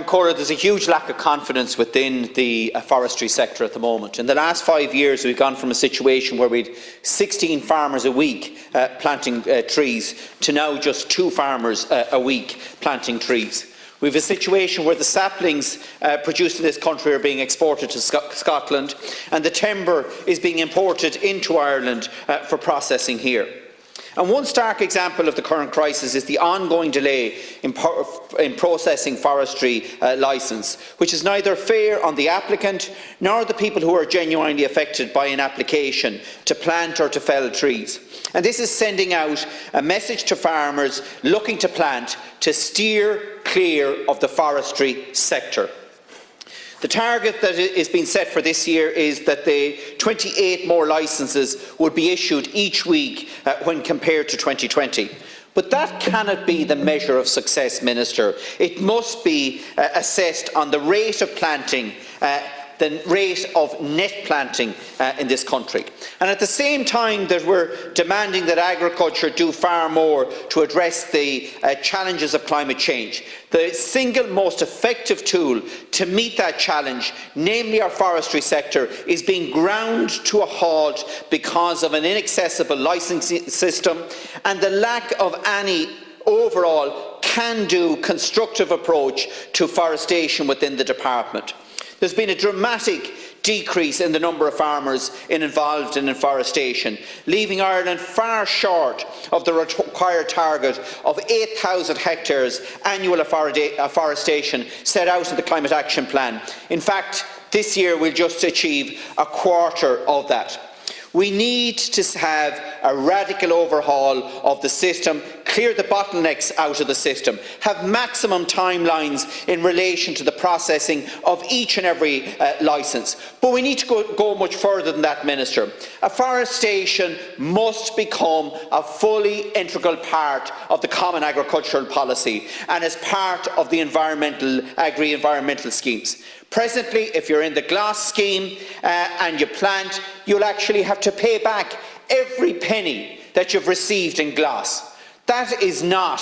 Cora, there's a huge lack of confidence within the forestry sector at the moment. In the last 5 years, we've gone from a situation where we had 16 farmers a week planting trees to now just 2 farmers a week planting trees. We have a situation where the saplings produced in this country are being exported to Scotland, and the timber is being imported into Ireland for processing here. And one stark example of the current crisis is the ongoing delay in processing forestry licence, which is neither fair on the applicant nor the people who are genuinely affected by an application to plant or to fell trees. And this is sending out a message to farmers looking to plant to steer clear of the forestry sector. The target that is being set for this year is that 28 more licences would be issued each week when compared to 2020. But that cannot be the measure of success, Minister. It must be assessed on the rate of planting, the rate of net planting in this country. And at the same time that we're demanding that agriculture do far more to address the challenges of climate change, the single most effective tool to meet that challenge, namely our forestry sector, is being ground to a halt because of an inaccessible licensing system and the lack of any overall can-do constructive approach to forestation within the department. There's been a dramatic decrease in the number of farmers involved in forestation, leaving Ireland far short of the required target of 8,000 hectares annual afforestation set out in the Climate Action Plan. In fact, this year we'll just achieve a quarter of that. We need to have a radical overhaul of the system, clear the bottlenecks out of the system, have maximum timelines in relation to the processing of each and every licence. But we need to go much further than that, Minister. Afforestation must become a fully integral part of the Common Agricultural Policy and as part of the agri-environmental schemes. Presently, if you're in the GLAS scheme and you plant, you'll actually have to pay back every penny that you've received in GLAS. That is not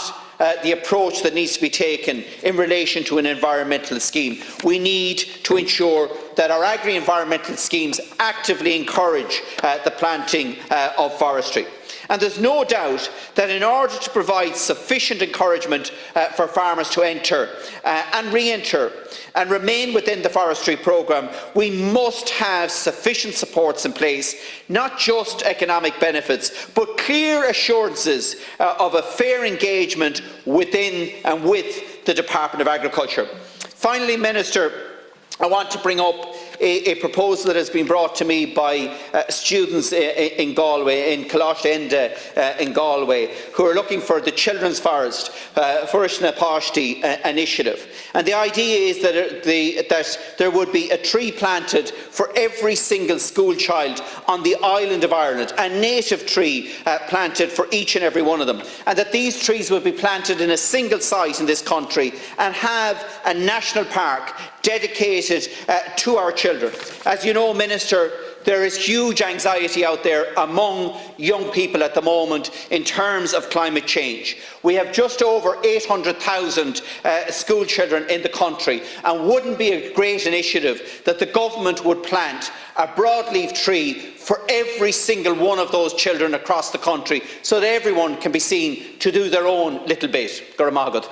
the approach that needs to be taken in relation to an environmental scheme. We need to ensure that our agri-environmental schemes actively encourage the planting of forestry. And there's no doubt that in order to provide sufficient encouragement for farmers to enter and re-enter and remain within the forestry programme, we must have sufficient supports in place, not just economic benefits, but clear assurances of a fair engagement within and with the Department of Agriculture. Finally, Minister, I want to bring up a proposal that has been brought to me by students in Galway, in Coláiste Enda in Galway, who are looking for the Children's Forest, ForestrySector initiative. And the idea is that there would be a tree planted for every single school child on the island of Ireland, a native tree planted for each and every one of them, and that these trees would be planted in a single site in this country and have a national park dedicated to our children. As you know, Minister, there is huge anxiety out there among young people at the moment in terms of climate change. We have just over 800,000 school children in the country, and wouldn't be a great initiative that the government would plant a broadleaf tree for every single one of those children across the country, so that everyone can be seen to do their own little bit. Guramagat.